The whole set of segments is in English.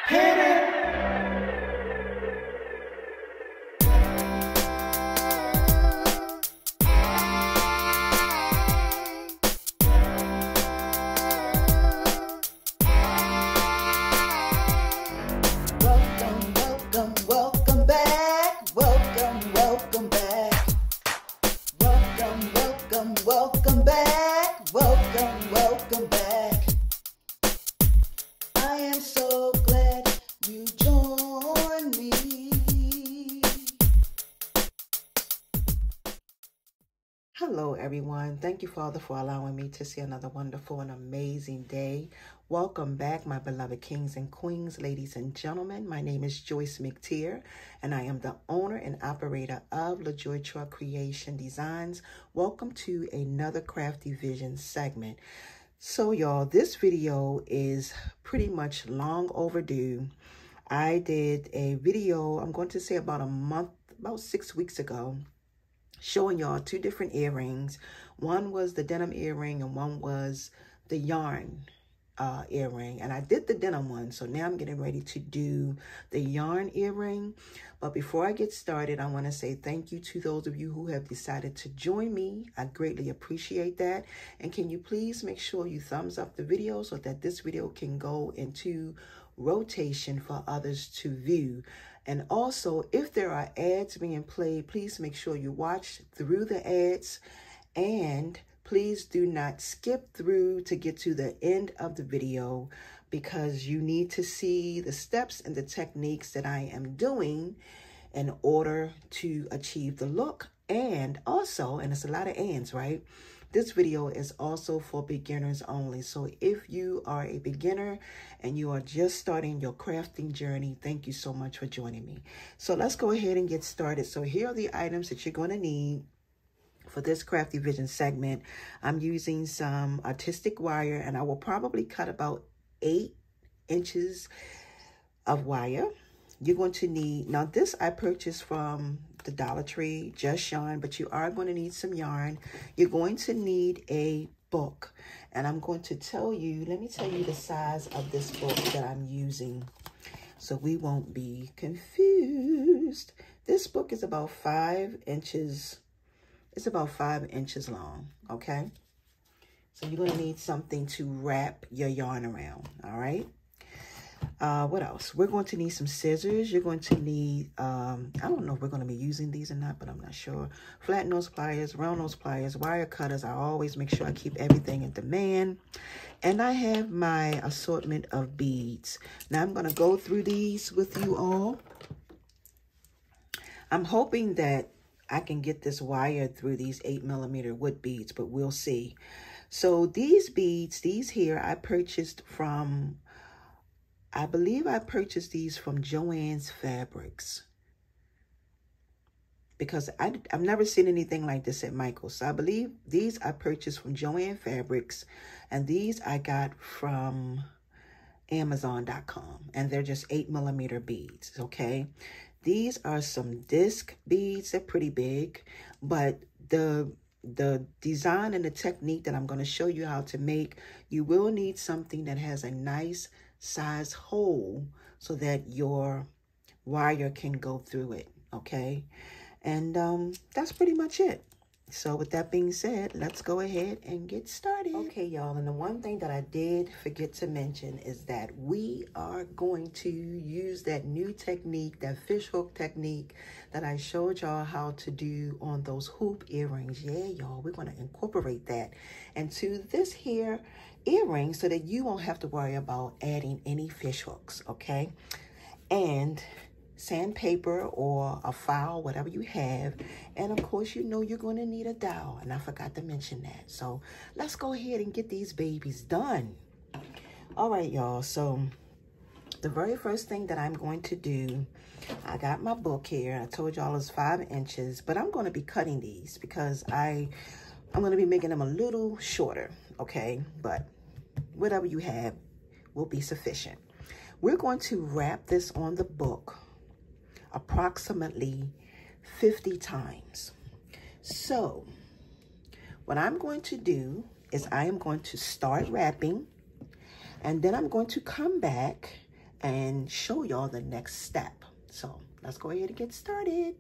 Hit it! Welcome back. Welcome back. Welcome back. Welcome back. I am so glad you joined me. Hello, everyone. Thank you, Father, for allowing me to see another wonderful and amazing day. Welcome back, my beloved kings and queens, ladies and gentlemen. My name is Joyce McTeer, and I am the owner and operator of LaJoy Truck Creation Designs. Welcome to another Crafty Vision segment. So, y'all, this video is pretty much long overdue. I did a video, I'm going to say about 6 weeks ago, showing y'all two different earrings. One was the denim earring and one was the yarn earring, and I did the denim one, so now I'm getting ready to do the yarn earring. But before I get started, I want to say thank you to those of you who have decided to join me. I greatly appreciate that. And can you please make sure you thumbs up the video so that this video can go into rotation for others to view. And also, if there are ads being played, please make sure you watch through the ads, and please do not skip through to get to the end of the video, because you need to see the steps and the techniques that I am doing in order to achieve the look. And also, and it's a lot of ands, right? This video is also for beginners only. So if you are a beginner and you are just starting your crafting journey, thank you so much for joining me. So let's go ahead and get started. So here are the items that you're going to need for this Crafty Vision segment. I'm using some artistic wire, and I will probably cut about 8 inches of wire. You're going to need, now this I purchased from the Dollar Tree, just yarn, but you are going to need some yarn. You're going to need a book, and I'm going to tell you, let me tell you the size of this book that I'm using so we won't be confused. This book is about 5 inches. It's about 5 inches long, okay? So you're going to need something to wrap your yarn around, all right? What else? We're going to need some scissors. You're going to need, I don't know if we're going to be using these or not, but I'm not sure. Flat nose pliers, round nose pliers, wire cutters. I always make sure I keep everything in demand. And I have my assortment of beads. Now I'm going to go through these with you all. I'm hoping that I can get this wire through these 8mm wood beads, but we'll see. So these beads, these here, I purchased from, I believe I purchased these from Joann's Fabrics, because I've never seen anything like this at Michael's. So I believe these I purchased from Joann's Fabrics, and these I got from Amazon.com, and they're just 8mm beads, okay? These are some disc beads. They're pretty big, but the design and the technique that I'm going to show you how to make, you will need something that has a nice size hole so that your wire can go through it, okay? And that's pretty much it. So with that being said, let's go ahead and get started. Okay, y'all, and the one thing that I did forget to mention is that we are going to use that new technique, that fishhook technique that I showed y'all how to do on those hoop earrings. Yeah, y'all, we're going to incorporate that into this here earring so that you won't have to worry about adding any fish hooks, okay? And sandpaper or a file, whatever you have. And of course, you know you're going to need a dowel, and I forgot to mention that. So let's go ahead and get these babies done. All right, y'all. So the very first thing that I'm going to do, I got my book here. I told y'all it's 5 inches, but I'm going to be cutting these because I'm going to be making them a little shorter, okay? But whatever you have will be sufficient. We're going to wrap this on the book approximately 50 times. So what I'm going to do is I am going to start wrapping, and then I'm going to come back and show y'all the next step. So let's go ahead and get started.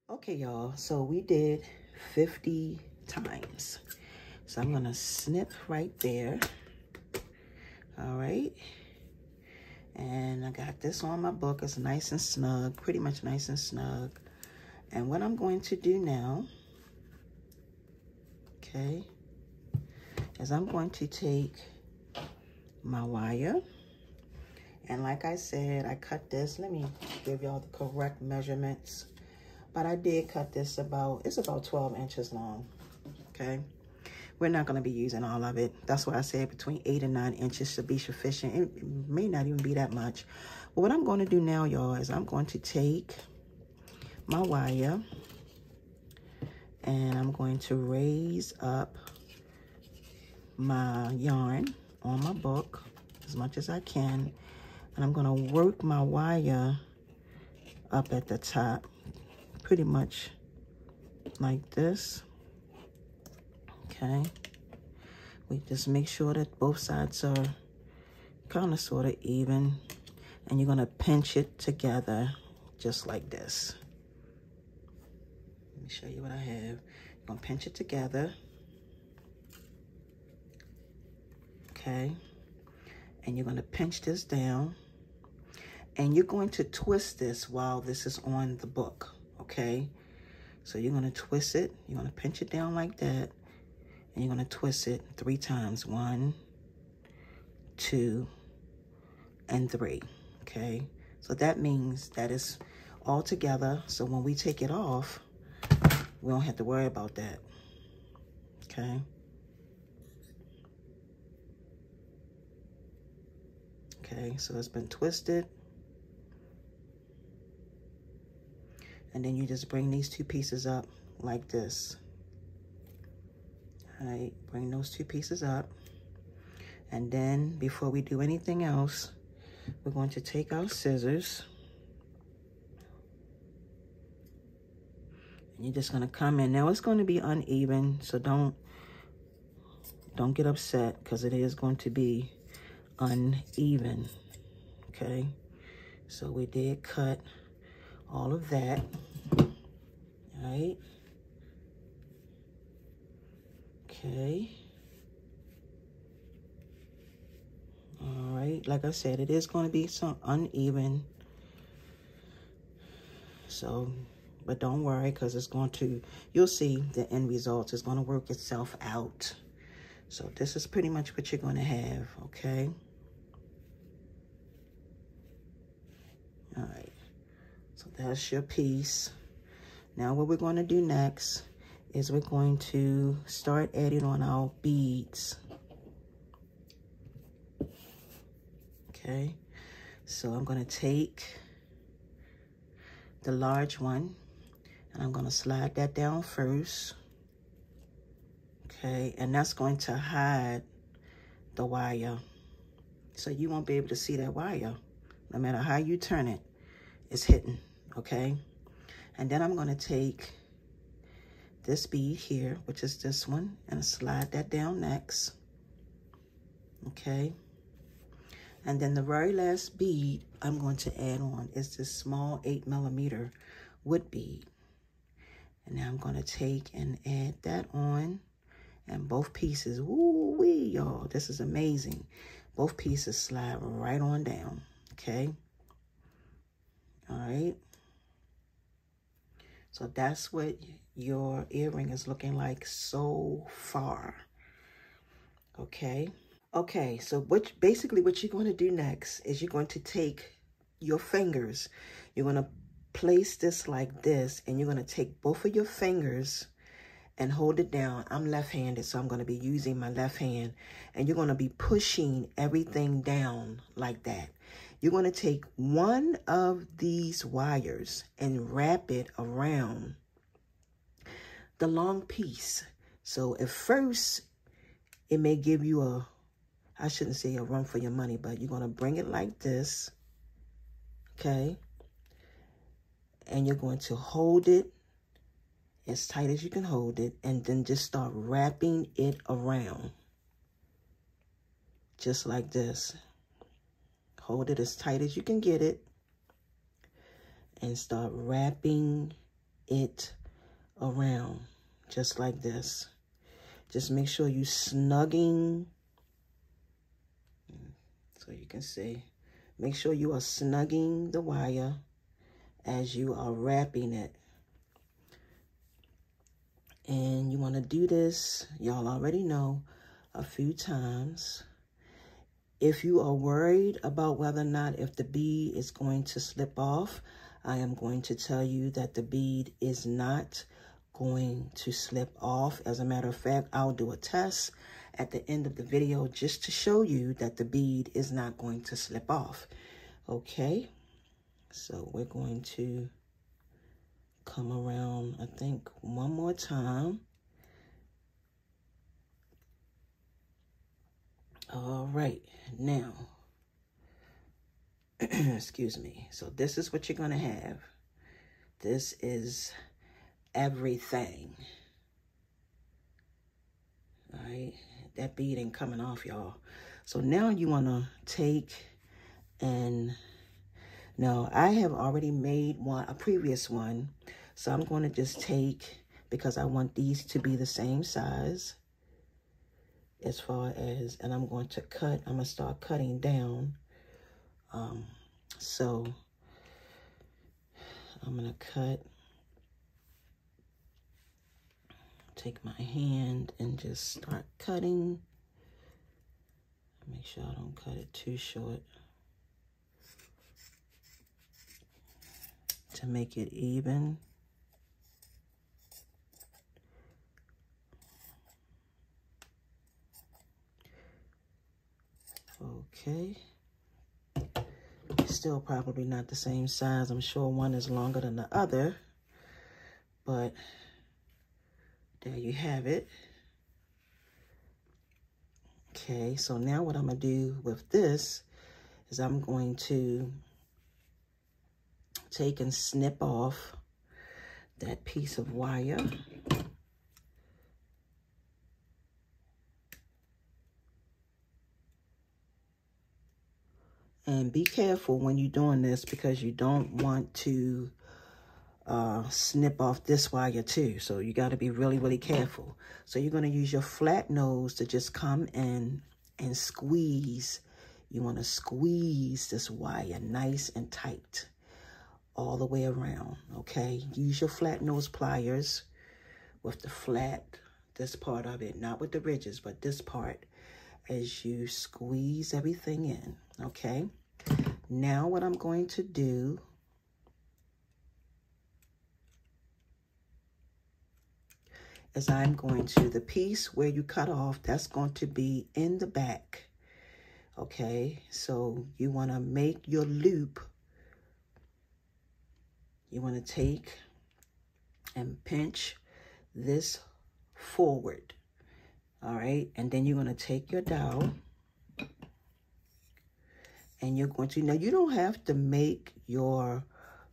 Okay, y'all, so we did 50 times. So I'm gonna snip right there. All right. And I got this on my book. It's nice and snug, pretty much nice and snug. And what I'm going to do now, okay, is I'm going to take my wire. And like I said, I cut this. Let me give y'all the correct measurements. But I did cut this it's about 12 inches long, okay? We're not gonna be using all of it. That's why I said between 8 and 9 inches should be sufficient. It may not even be that much. But what I'm gonna do now, y'all, is I'm going to take my wire and I'm going to raise up my yarn on my book as much as I can. And I'm gonna work my wire up at the top, pretty much like this, okay? We just make sure that both sides are kind of sort of even, and you're gonna pinch it together just like this. Let me show you what I have. You're gonna pinch it together, okay? And you're gonna pinch this down, and you're going to twist this while this is on the book, okay? So you're gonna twist it, you're gonna pinch it down like that, and you're gonna twist it 3 times. 1, 2, and 3, okay? So that means that it's all together, so when we take it off, we don't have to worry about that, okay? Okay, so it's been twisted. And then you just bring these 2 pieces up like this. All right, bring those 2 pieces up. And then before we do anything else, we're going to take our scissors. And you're just gonna come in. Now it's going to be uneven, so don't get upset because it is going to be uneven, okay? So we did cut all of that, all right? Okay. All right, like I said, it is going to be some uneven. So, but don't worry, because it's going to, you'll see the end result is going to work itself out. So this is pretty much what you're going to have, okay? All right, so that's your piece. Now what we're going to do next is we're going to start adding on our beads. Okay, so I'm going to take the large one and I'm going to slide that down first. Okay, and that's going to hide the wire. So you won't be able to see that wire. No matter how you turn it, it's hidden, okay? And then I'm going to take this bead here, which is this one, and slide that down next, okay? And then the very last bead I'm going to add on is this small 8mm wood bead. And now I'm going to take and add that on, and both pieces, woo-wee, y'all, this is amazing. Both pieces slide right on down, okay? All right. So that's what your earring is looking like so far, okay? Okay, so basically what you're going to do next is you're going to take your fingers. You're going to place this like this, and you're going to take both of your fingers and hold it down. I'm left-handed, so I'm going to be using my left hand. And you're going to be pushing everything down like that. You're going to take one of these wires and wrap it around the long piece. So at first, it may give you I shouldn't say a run for your money, but you're going to bring it like this, okay? And you're going to hold it as tight as you can hold it, and then just start wrapping it around. Just like this. Hold it as tight as you can get it, and start wrapping it around, just like this. Just make sure you snugging, so you can see. Make sure you are snugging the wire as you are wrapping it. And you want to do this, y'all already know, a few times. If you are worried about whether or not if the bead is going to slip off, I am going to tell you that the bead is not going to slip off. As a matter of fact, I'll do a test at the end of the video just to show you that the bead is not going to slip off. Okay, so we're going to come around, I think, one more time. All right, now, excuse me. So this is what you're going to have. This is everything. All right, that bead ain't coming off, y'all. So now you want to take and, now I have already made a previous one. So I'm going to just take, because I want these to be the same size as far as, and I'm going to cut, I'm going to start cutting down. So I'm going to cut, take my hand and just start cutting. Make sure I don't cut it too short to make it even. Okay, still probably not the same size. I'm sure one is longer than the other, but there you have it. Okay, so now what I'm going to do with this is I'm going to take and snip off that piece of wire. And be careful when you're doing this, because you don't want to snip off this wire too. So you got to be really, really careful. So you're going to use your flat nose to just come in and squeeze. You want to squeeze this wire nice and tight all the way around, okay? Use your flat nose pliers with the flat, this part of it, not with the ridges, but this part, as you squeeze everything in, okay? Now what I'm going to do is I'm going to, the piece where you cut off, that's going to be in the back, okay? So you want to make your loop, you want to take and pinch this forward. All right, and then you're going to take your dowel and you're going to, now you don't have to make your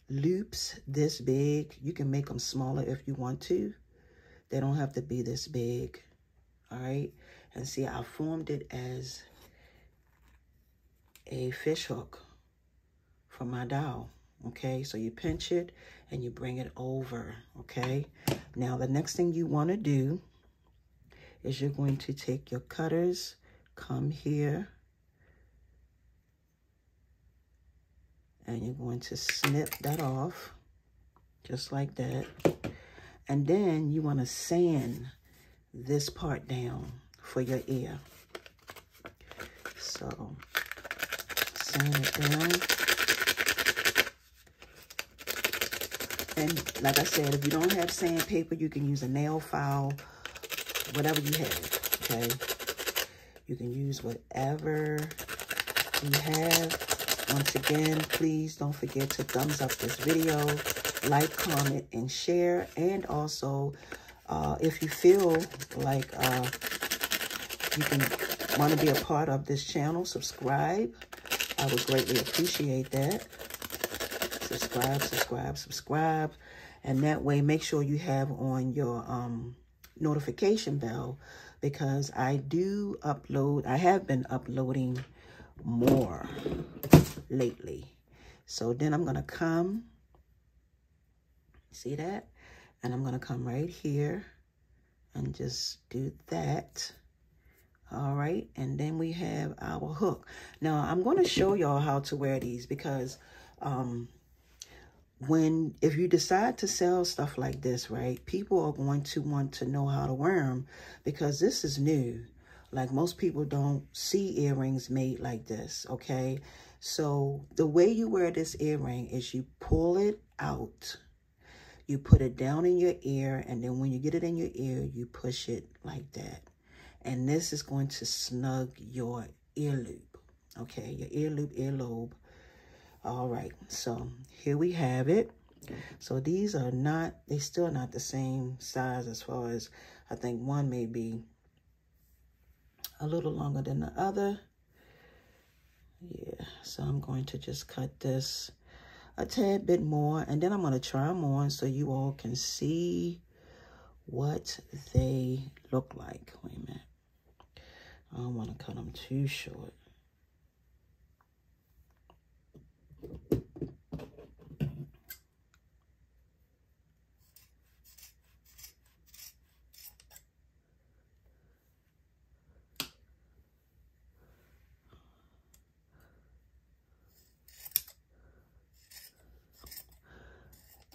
loops this big. You can make them smaller if you want to. They don't have to be this big. All right, and see, I formed it as a fish hook for my dowel. Okay, so you pinch it and you bring it over. Okay, now the next thing you want to do is you're going to take your cutters, come here, and you're going to snip that off, just like that. And then you want to sand this part down for your ear. So, sand it down. And like I said, if you don't have sandpaper, you can use a nail file, whatever you have, okay? You can use whatever you have. Once again, please don't forget to thumbs up this video, like, comment, and share. And also, if you feel like you can want to be a part of this channel, subscribe. I would greatly appreciate that. Subscribe, subscribe, subscribe. And that way, make sure you have on your notification bell, because I do upload. I have been uploading more lately. So then I'm going to come, see that? And I'm going to come right here and just do that. All right. And then we have our hook. Now, I'm going to show y'all how to wear these, because if you decide to sell stuff like this, right, people are going to want to know how to wear them, because this is new. Like, most people don't see earrings made like this, okay? So the way you wear this earring is you pull it out, you put it down in your ear, and then when you get it in your ear, you push it like that. And this is going to snug your ear loop, okay? Your earlobe. All right, so here we have it. So these are not, they still not the same size, as far as, I think one may be a little longer than the other. Yeah, so I'm going to just cut this a tad bit more, and then I'm going to try them on so you all can see what they look like. Wait a minute. I don't want to cut them too short.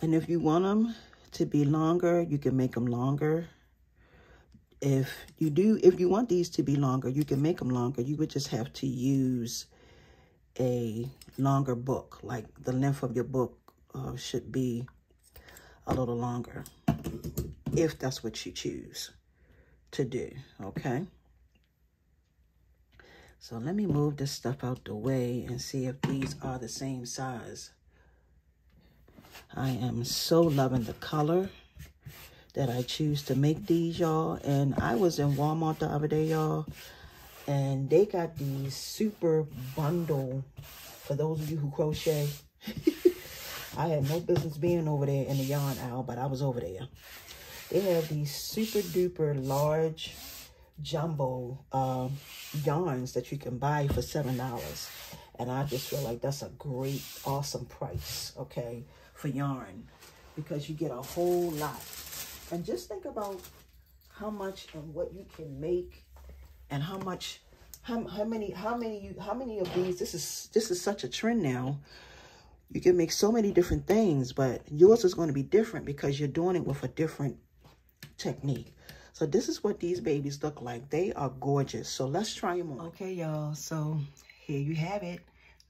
And if you want them to be longer, you can make them longer. If you want these to be longer, you can make them longer. You would just have to use a longer book. Like, the length of your book should be a little longer, if that's what you choose to do, okay? So let me move this stuff out the way and see if these are the same size. I am so loving the color that I choose to make these, y'all. And I was in Walmart the other day, y'all, and they got these super bundle, for those of you who crochet. I had no business being over there in the yarn aisle, but I was over there. They have these super duper large jumbo yarns that you can buy for $7. And I just feel like that's a great, awesome price, okay, for yarn, because you get a whole lot. And just think about how much and what you can make, and how many of these. This is such a trend now. You can make so many different things, but yours is going to be different because you're doing it with a different technique. So this is what these babies look like. They are gorgeous. So let's try them on. Okay, y'all. So here you have it.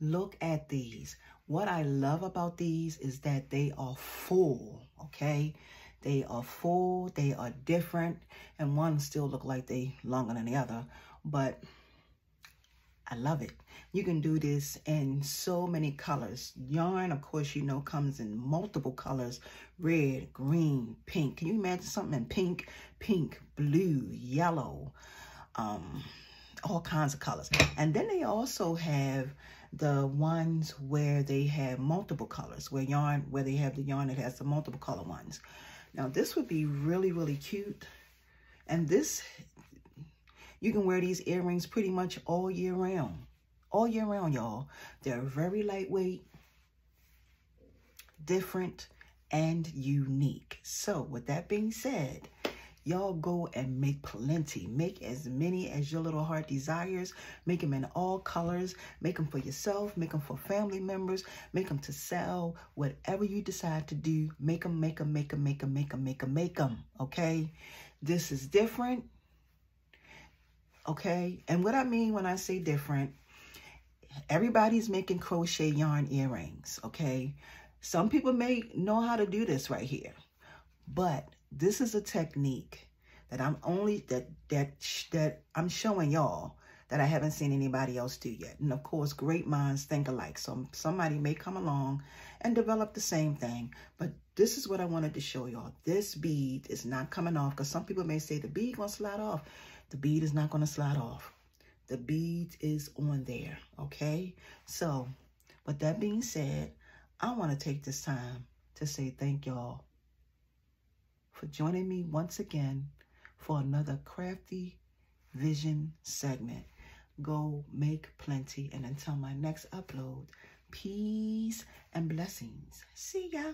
Look at these. What I love about these is that they are full, okay? They are full, they are different, and one still look like they longer than the other, but I love it. You can do this in so many colors. Yarn, of course, you know, comes in multiple colors: red, green, pink. Can you imagine something in pink? Pink, blue, yellow, all kinds of colors. And then they also have the ones where they have multiple colors, where they have the yarn that has the multiple color ones. Now, this would be really, really cute. And this, you can wear these earrings pretty much all year round. All year round, y'all. They're very lightweight, different, and unique. So, with that being said, y'all go and make plenty. Make as many as your little heart desires. Make them in all colors. Make them for yourself. Make them for family members. Make them to sell. Whatever you decide to do, make them, make them, make them, make them, make them, make them, make them. Okay? This is different. Okay? And what I mean when I say different, everybody's making crochet yarn earrings. Okay? Some people may know how to do this right here. But this is a technique that I'm showing y'all, that I haven't seen anybody else do yet. And of course, great minds think alike. So somebody may come along and develop the same thing. But this is what I wanted to show y'all. This bead is not coming off, because some people may say the bead gonna slide off. The bead is not gonna slide off. The bead is on there, okay? So with that being said, I want to take this time to say thank y'all for joining me once again for another crafty vision segment. Go make plenty, and until my next upload, peace and blessings. See ya.